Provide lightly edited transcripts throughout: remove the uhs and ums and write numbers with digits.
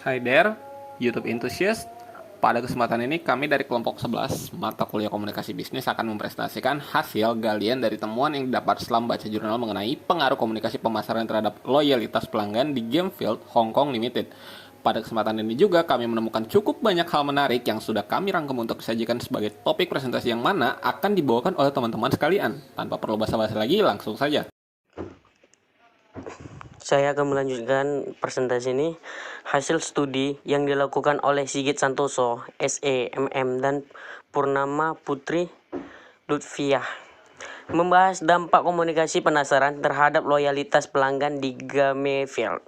Hi there, YouTube enthusiast. Pada kesempatan ini kami dari kelompok 11 mata kuliah komunikasi bisnis akan mempresentasikan hasil galian dari temuan yang didapat setelah membaca jurnal mengenai pengaruh komunikasi pemasaran terhadap loyalitas pelanggan di Gamefield Hong Kong Limited. Pada kesempatan ini juga kami menemukan cukup banyak hal menarik yang sudah kami rangkum untuk disajikan sebagai topik presentasi yang mana akan dibawakan oleh teman-teman sekalian. Tanpa perlu basa-basi lagi, langsung saja. Saya akan melanjutkan presentasi ini. Hasil studi yang dilakukan oleh Sigit Santoso, SE, MM, dan Purnama Putri Lutfiah membahas dampak komunikasi penasaran terhadap loyalitas pelanggan di Gamefield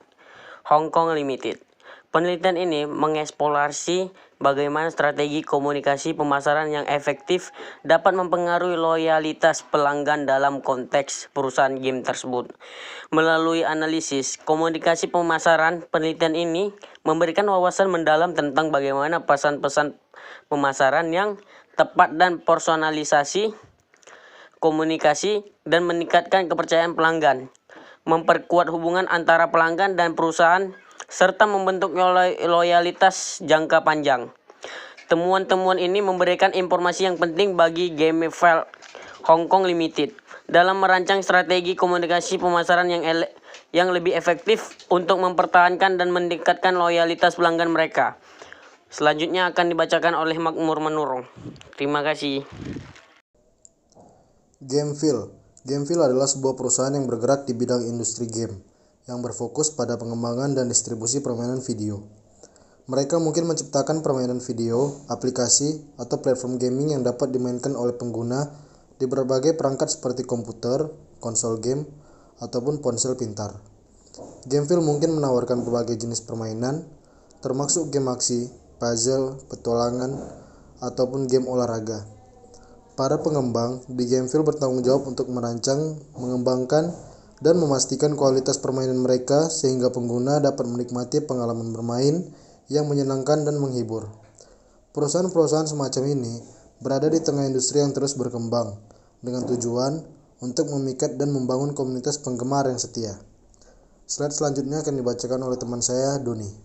Hong Kong Limited. Penelitian ini mengeksplorasi bagaimana strategi komunikasi pemasaran yang efektif dapat mempengaruhi loyalitas pelanggan dalam konteks perusahaan game tersebut. Melalui analisis komunikasi pemasaran, penelitian ini memberikan wawasan mendalam tentang bagaimana pesan-pesan pemasaran yang tepat dan personalisasi komunikasi dan meningkatkan kepercayaan pelanggan, memperkuat hubungan antara pelanggan dan perusahaan, serta membentuk loyalitas jangka panjang. Temuan-temuan ini memberikan informasi yang penting bagi Gamefield Hong Kong Limited dalam merancang strategi komunikasi pemasaran yang lebih efektif untuk mempertahankan dan meningkatkan loyalitas pelanggan mereka. Selanjutnya akan dibacakan oleh Makmur Menurung. Terima kasih. Gamefield adalah sebuah perusahaan yang bergerak di bidang industri game, yang berfokus pada pengembangan dan distribusi permainan video. Mereka mungkin menciptakan permainan video, aplikasi, atau platform gaming yang dapat dimainkan oleh pengguna di berbagai perangkat seperti komputer, konsol game, ataupun ponsel pintar. Gamefield mungkin menawarkan berbagai jenis permainan, termasuk game aksi, puzzle, petualangan, ataupun game olahraga. Para pengembang di Gamefield bertanggung jawab untuk merancang, mengembangkan, dan memastikan kualitas permainan mereka sehingga pengguna dapat menikmati pengalaman bermain yang menyenangkan dan menghibur. Perusahaan-perusahaan semacam ini berada di tengah industri yang terus berkembang dengan tujuan untuk memikat dan membangun komunitas penggemar yang setia. Slide selanjutnya akan dibacakan oleh teman saya, Doni.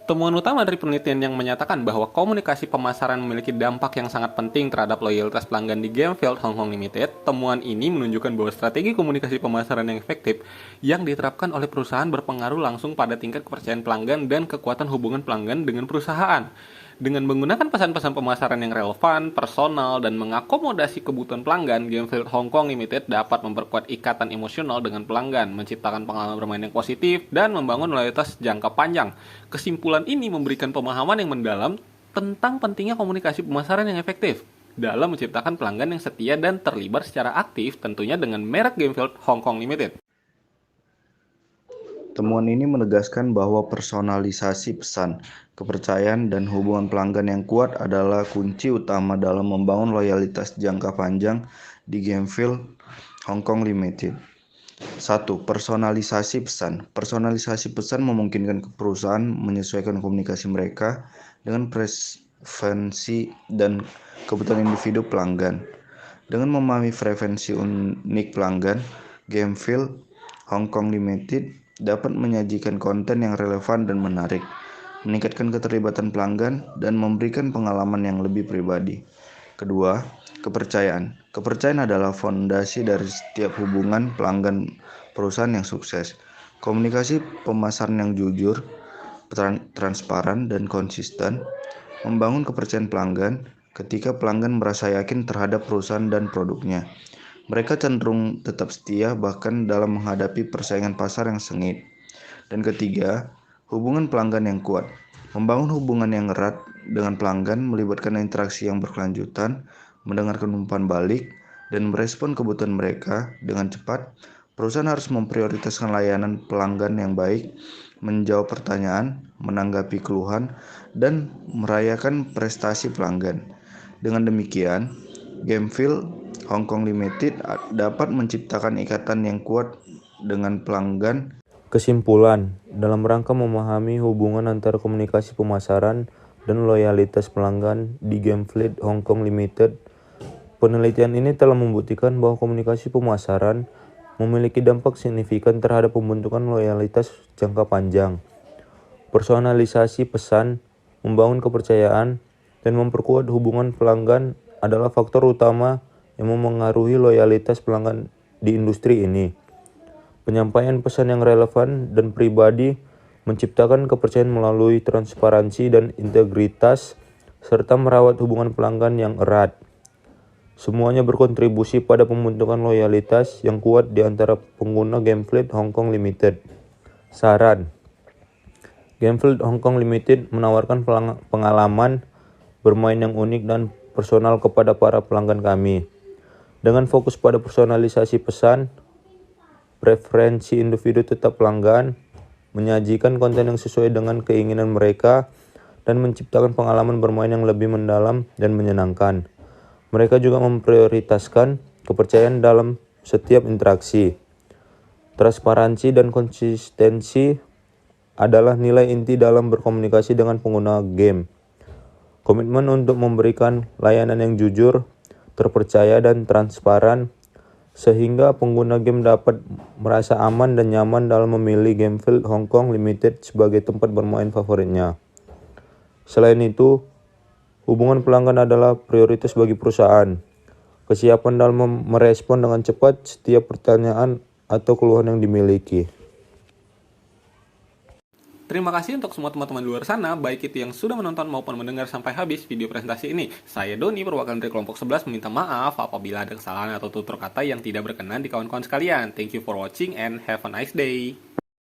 Temuan utama dari penelitian yang menyatakan bahwa komunikasi pemasaran memiliki dampak yang sangat penting terhadap loyalitas pelanggan di Gamefield Hong Kong Limited. Temuan ini menunjukkan bahwa strategi komunikasi pemasaran yang efektif yang diterapkan oleh perusahaan berpengaruh langsung pada tingkat kepercayaan pelanggan dan kekuatan hubungan pelanggan dengan perusahaan. Dengan menggunakan pesan-pesan pemasaran yang relevan, personal, dan mengakomodasi kebutuhan pelanggan, Gamefield Hong Kong Limited dapat memperkuat ikatan emosional dengan pelanggan, menciptakan pengalaman bermain yang positif, dan membangun loyalitas jangka panjang. Kesimpulan ini memberikan pemahaman yang mendalam tentang pentingnya komunikasi pemasaran yang efektif dalam menciptakan pelanggan yang setia dan terlibat secara aktif, tentunya dengan merek Gamefield Hong Kong Limited. Temuan ini menegaskan bahwa personalisasi pesan, kepercayaan, dan hubungan pelanggan yang kuat adalah kunci utama dalam membangun loyalitas jangka panjang di Gamefield Hong Kong Limited. 1. Personalisasi pesan. Personalisasi pesan memungkinkan perusahaan menyesuaikan komunikasi mereka dengan preferensi dan kebutuhan individu pelanggan. Dengan memahami preferensi unik pelanggan, Gamefield Hong Kong Limited dapat menyajikan konten yang relevan dan menarik, meningkatkan keterlibatan pelanggan, dan memberikan pengalaman yang lebih pribadi. Kedua, kepercayaan. Kepercayaan adalah fondasi dari setiap hubungan pelanggan perusahaan yang sukses. Komunikasi pemasaran yang jujur, transparan, dan konsisten membangun kepercayaan pelanggan. Ketika pelanggan merasa yakin terhadap perusahaan dan produknya, mereka cenderung tetap setia bahkan dalam menghadapi persaingan pasar yang sengit. Dan ketiga, hubungan pelanggan yang kuat. Membangun hubungan yang erat dengan pelanggan melibatkan interaksi yang berkelanjutan, mendengarkan umpan balik, dan merespon kebutuhan mereka dengan cepat. Perusahaan harus memprioritaskan layanan pelanggan yang baik, menjawab pertanyaan, menanggapi keluhan, dan merayakan prestasi pelanggan. Dengan demikian, Gamefield Hong Kong Limited dapat menciptakan ikatan yang kuat dengan pelanggan. Kesimpulan, dalam rangka memahami hubungan antara komunikasi pemasaran dan loyalitas pelanggan di Gamefield Hong Kong Limited, penelitian ini telah membuktikan bahwa komunikasi pemasaran memiliki dampak signifikan terhadap pembentukan loyalitas jangka panjang. Personalisasi pesan, membangun kepercayaan, dan memperkuat hubungan pelanggan adalah faktor utama yang memengaruhi loyalitas pelanggan di industri ini. Penyampaian pesan yang relevan dan pribadi menciptakan kepercayaan melalui transparansi dan integritas, serta merawat hubungan pelanggan yang erat. Semuanya berkontribusi pada pembentukan loyalitas yang kuat di antara pengguna Gamefleet Hong Kong Limited. Saran: Gamefleet Hong Kong Limited menawarkan pengalaman bermain yang unik dan personal kepada para pelanggan kami. Dengan fokus pada personalisasi pesan, preferensi individu tetap pelanggan, menyajikan konten yang sesuai dengan keinginan mereka, dan menciptakan pengalaman bermain yang lebih mendalam dan menyenangkan. Mereka juga memprioritaskan kepercayaan dalam setiap interaksi. Transparansi dan konsistensi adalah nilai inti dalam berkomunikasi dengan pengguna game. Komitmen untuk memberikan layanan yang jujur, terpercaya, dan transparan, sehingga pengguna game dapat merasa aman dan nyaman dalam memilih Gamefleet Hong Kong Limited sebagai tempat bermain favoritnya. Selain itu, hubungan pelanggan adalah prioritas bagi perusahaan. Kesiapan dalam merespon dengan cepat setiap pertanyaan atau keluhan yang dimiliki. Terima kasih untuk semua teman-teman di luar sana, baik itu yang sudah menonton maupun mendengar sampai habis video presentasi ini. Saya Doni, perwakilan dari kelompok 11, meminta maaf apabila ada kesalahan atau tutur kata yang tidak berkenan di kawan-kawan sekalian. Thank you for watching and have a nice day.